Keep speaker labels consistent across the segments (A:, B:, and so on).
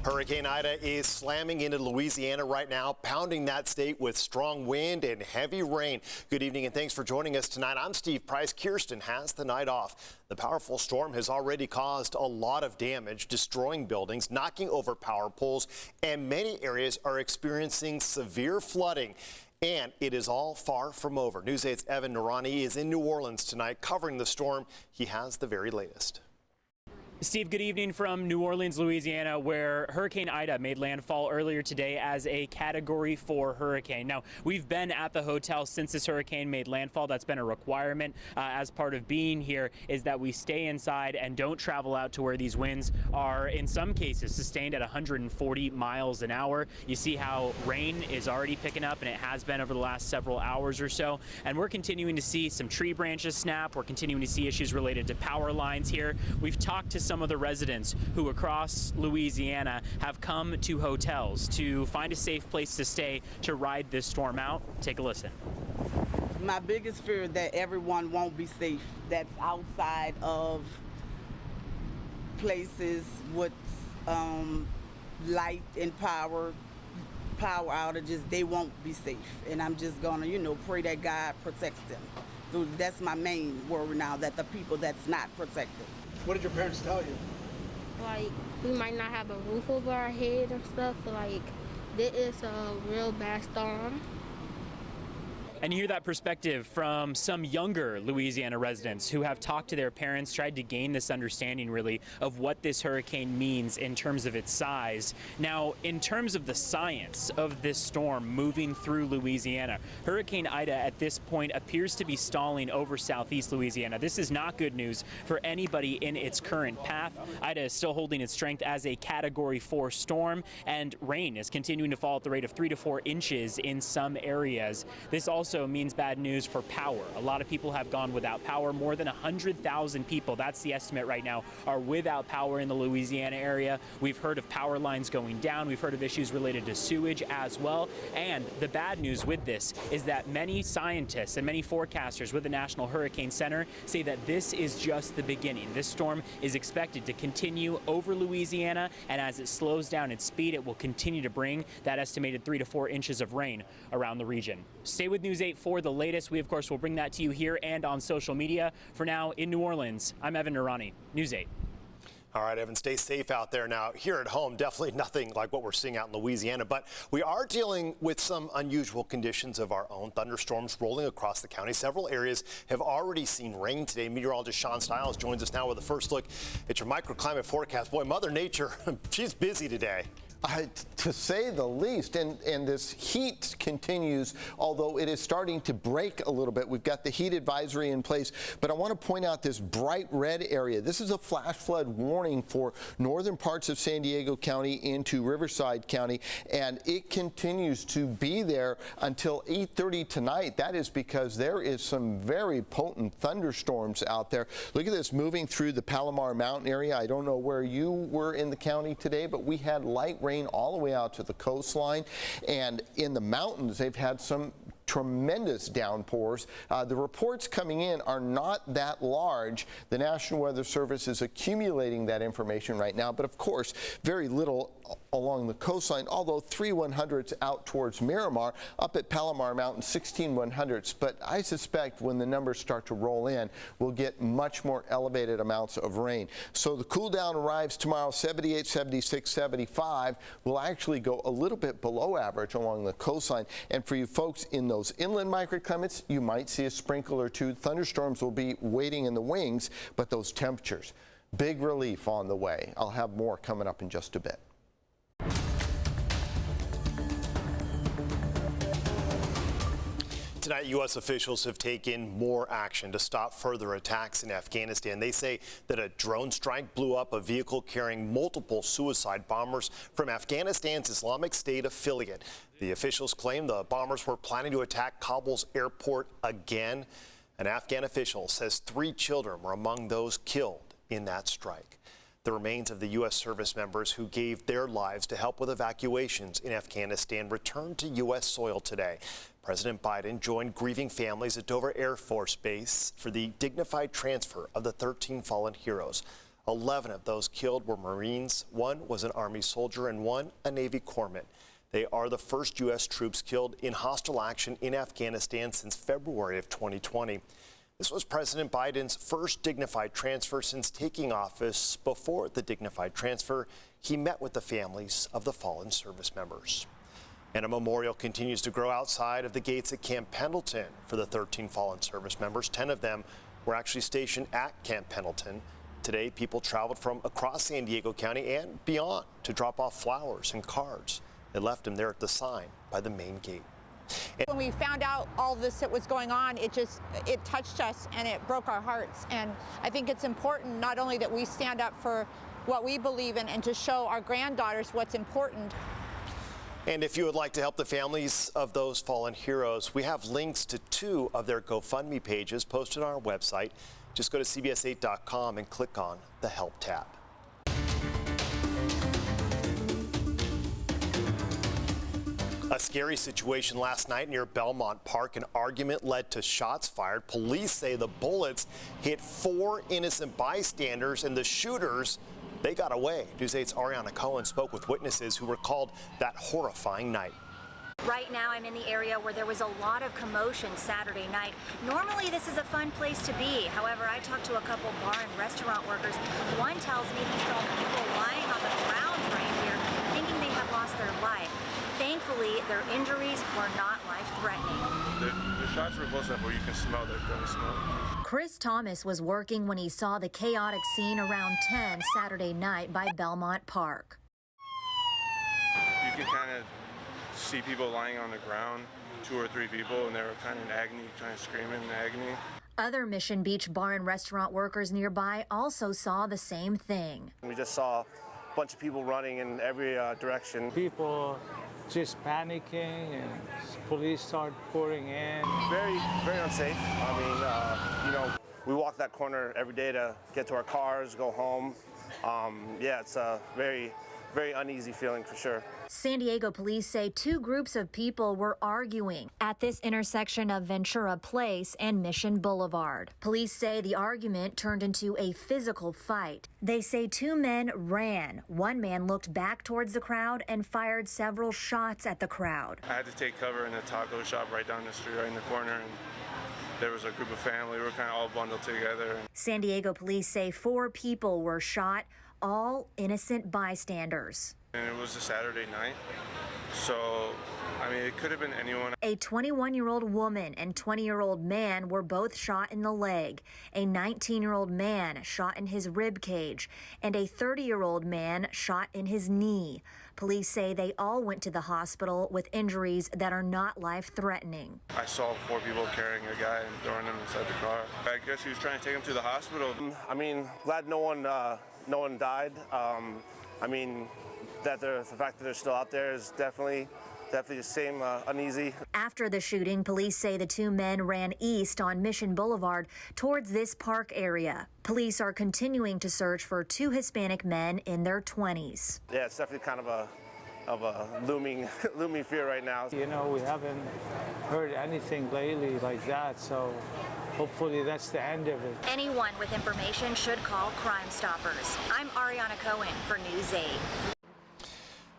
A: Hurricane Ida is slamming into Louisiana right now, pounding that state with strong wind and heavy rain. Good evening and thanks for joining us tonight. I'm Steve Price. Kirsten has the night off. The powerful storm has already caused a lot of damage, destroying buildings, knocking over power poles, and many areas are experiencing severe flooding. And it is all far from over. News 8's Evan Narani is in New Orleans tonight covering the storm. He has the very latest.
B: Steve, good evening from New Orleans, Louisiana, where Hurricane Ida made landfall earlier today as a Category 4 hurricane. Now, we've been at the hotel since this hurricane made landfall. That's been a requirement as part of being here, is that we stay inside and don't travel out to where these winds are, in some cases, sustained at 140 miles an hour. You see how rain is already picking up, and it has been over the last several hours or so. And we're continuing to see some tree branches snap. We're continuing to see issues related to power lines here. We've talked to some of the residents who across Louisiana have come to hotels to find a safe place to stay to ride this storm out. Take a listen.
C: My biggest fear is that everyone won't be safe that's outside of places with light and power outages. They won't be safe, and I'm just gonna pray that God protects them. So that's my main worry now, that the people that's not protected.
D: What did your parents tell you?
E: Like, we might not have a roof over our head and stuff. Like, this is a real bad storm.
B: And you hear that perspective from some younger Louisiana residents who have talked to their parents, tried to gain this understanding really of what this hurricane means in terms of its size. Now, in terms of the science of this storm moving through Louisiana, Hurricane Ida at this point appears to be stalling over southeast Louisiana. This is not good news for anybody in its current path. Ida is still holding its strength as a Category 4 storm, and rain is continuing to fall at the rate of 3 to 4 inches in some areas. This also means bad news for power. A lot of people have gone without power. More than 100,000 people, that's the estimate right now, are without power in the Louisiana area. We've heard of power lines going down. We've heard of issues related to sewage as well. And the bad news with this is that many scientists and many forecasters with the National Hurricane Center say that this is just the beginning. This storm is expected to continue over Louisiana, and as it slows down its speed, it will continue to bring that estimated 3 to 4 inches of rain around the region. Stay with News 8 for the latest. We, of course, will bring that to you here and on social media. For now, in New Orleans, I'm Evan Narani, News 8.
A: All right, Evan, stay safe out there. Now, here at home, definitely nothing like what we're seeing out in Louisiana, but we are dealing with some unusual conditions of our own. Thunderstorms rolling across the county. Several areas have already seen rain today. Meteorologist Sean Stiles joins us now with a first look at your microclimate forecast. Boy, Mother Nature, she's busy today.
F: To say the least, and this heat continues, although it is starting to break a little bit. We've got the heat advisory in place, but I want to point out this bright red area. This is a flash flood warning for northern parts of San Diego County into Riverside County, and it continues to be there until 8:30 tonight. That is because there is some very potent thunderstorms out there. Look at this moving through the Palomar Mountain area. I don't know where you were in the county today, but we had light rain all the way out to the coastline, and in the mountains they've had some tremendous downpours. The reports coming in are not that large. The National Weather Service is accumulating that information right now, but of course very little along the coastline, although 3/100ths out towards Miramar. Up at Palomar Mountain, 16/100ths, but I suspect when the numbers start to roll in, we'll get much more elevated amounts of rain. So the cool down arrives tomorrow, 78, 76, 75. We'll actually go a little bit below average along the coastline, and for you folks in those inland microclimates, you might see a sprinkle or two. Thunderstorms will be waiting in the wings, but those temperatures, big relief on the way. I'll have more coming up in just a bit.
A: Tonight, U.S. officials have taken more action to stop further attacks in Afghanistan. They say that a drone strike blew up a vehicle carrying multiple suicide bombers from Afghanistan's Islamic State affiliate. The officials claim the bombers were planning to attack Kabul's airport again. An Afghan official says 3 children were among those killed in that strike. The remains of the U.S. service members who gave their lives to help with evacuations in Afghanistan returned to U.S. soil today. President Biden joined grieving families at Dover Air Force Base for the dignified transfer of the 13 fallen heroes. 11 of those killed were Marines, 1 was an Army soldier, and 1 a Navy corpsman. They are the first U.S. troops killed in hostile action in Afghanistan since February of 2020. This was President Biden's first dignified transfer since taking office. Before the dignified transfer, he met with the families of the fallen service members. And a memorial continues to grow outside of the gates at Camp Pendleton for the 13 fallen service members. 10 of them were actually stationed at Camp Pendleton. Today, people traveled from across San Diego County and beyond to drop off flowers and cards. They left them there at the sign by the main gate.
D: When we found out all this that was going on, it touched us and it broke our hearts. And I think it's important not only that we stand up for what we believe in and to show our granddaughters what's important.
A: And if you would like to help the families of those fallen heroes, we have links to 2 of their GoFundMe pages posted on our website. Just go to CBS8.com and click on the Help tab. A scary situation last night near Belmont Park. An argument led to shots fired. Police say the bullets hit 4 innocent bystanders, and the shooters, they got away. News 8's Ariana Cohen spoke with witnesses who recalled that horrifying night.
G: Right now, I'm in the area where there was a lot of commotion Saturday night. Normally, this is a fun place to be. However, I talked to a couple bar and restaurant workers. One tells me he saw people lying on the ground right here, thinking they had lost their life. Thankfully, their injuries were not life-threatening.
H: The shots were close enough where you can smell the gun smoke.
I: Chris Thomas was working when he saw the chaotic scene around 10 Saturday night by Belmont Park.
H: You can kind of see people lying on the ground, 2 or 3 people, and they were kind of in agony, trying to scream in agony.
I: Other Mission Beach bar and restaurant workers nearby also saw the same thing.
J: We just saw a bunch of people running in every direction.
K: People just panicking, and police start pouring in.
J: Very, very unsafe. I mean, we walk that corner every day to get to our cars, go home. Yeah, it's a very, very uneasy feeling for sure.
I: San Diego police say 2 groups of people were arguing at this intersection of Ventura Place and Mission Boulevard. Police say the argument turned into a physical fight. They say 2 men ran. 1 man looked back towards the crowd and fired several shots at the crowd.
H: I had to take cover in a taco shop right down the street, right in the corner, and there was a group of family. We were kind of all bundled together. San
I: Diego police say 4 people were shot, all innocent bystanders.
H: And it was a Saturday night, so, I mean, it could have been anyone.
I: A 21-year-old woman and 20-year-old man were both shot in the leg. A 19-year-old man shot in his rib cage, and a 30-year-old man shot in his knee. Police say they all went to the hospital with injuries that are not life-threatening.
H: I saw 4 people carrying a guy and throwing him inside the car. I guess he was trying to take him to the hospital.
J: I mean, glad no one died. I mean, the fact that they're still out there is definitely the same, uneasy.
I: After the shooting, police say the 2 men ran east on Mission Boulevard towards this park area. Police are continuing to search for 2 Hispanic men in their 20s.
J: Yeah, it's definitely kind of a looming fear right now.
K: You know, we haven't heard anything lately like that, so hopefully that's the end of it.
G: Anyone with information should call Crime Stoppers. I'm Ariana Cohen for News 8.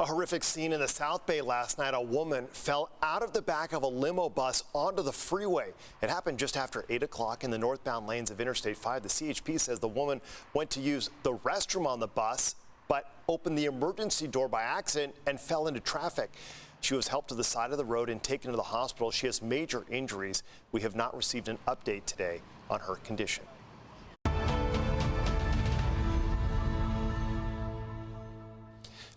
A: A horrific scene in the South Bay last night. A woman fell out of the back of a limo bus onto the freeway. It happened just after 8 o'clock in the northbound lanes of Interstate 5. The CHP says the woman went to use the restroom on the bus, but opened the emergency door by accident and fell into traffic. She was helped to the side of the road and taken to the hospital. She has major injuries. We have not received an update today on her condition.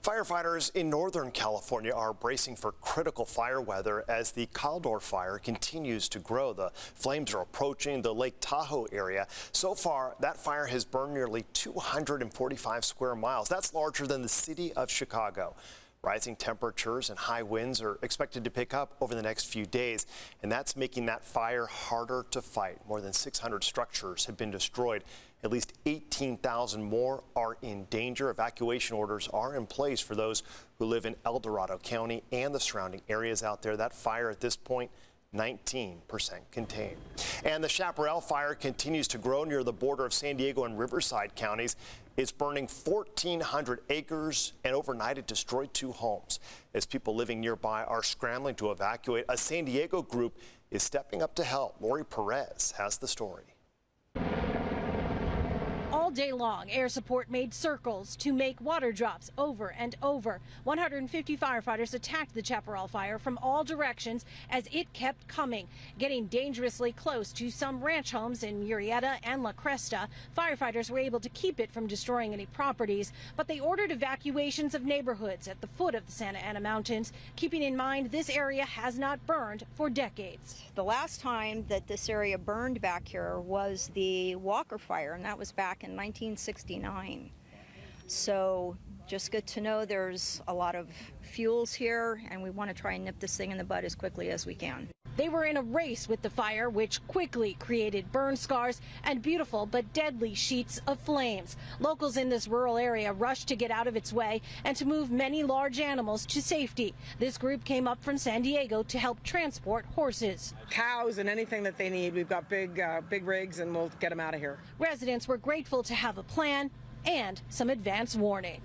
A: Firefighters in Northern California are bracing for critical fire weather as the Caldor fire continues to grow. The flames are approaching the Lake Tahoe area. So far, that fire has burned nearly 245 square miles. That's larger than the city of Chicago. Rising temperatures and high winds are expected to pick up over the next few days, and that's making that fire harder to fight. More than 600 structures have been destroyed. At least 18,000 more are in danger. Evacuation orders are in place for those who live in El Dorado County and the surrounding areas out there. That fire at this point 19% contained. And the Chaparral fire continues to grow near the border of San Diego and Riverside counties. It's burning 1,400 acres, and overnight it destroyed 2 homes. As people living nearby are scrambling to evacuate, a San Diego group is stepping up to help. Lori Perez has the story.
L: All day long, air support made circles to make water drops over and over. 150 firefighters attacked the Chaparral fire from all directions as it kept coming, getting dangerously close to some ranch homes in Murrieta and La Cresta. Firefighters were able to keep it from destroying any properties, but they ordered evacuations of neighborhoods at the foot of the Santa Ana Mountains, keeping in mind this area has not burned for decades.
D: The last time that this area burned back here was the Walker fire, and that was back in 1969. So just good to know there's a lot of fuels here, and we want to try and nip this thing in the bud as quickly as we can.
L: They were in a race with the fire, which quickly created burn scars and beautiful but deadly sheets of flames. Locals in this rural area rushed to get out of its way and to move many large animals to safety. This group came up from San Diego to help transport horses.
M: Cows and anything that they need. We've got big rigs, and we'll get them out of here.
L: Residents were grateful to have a plan and some advance warning.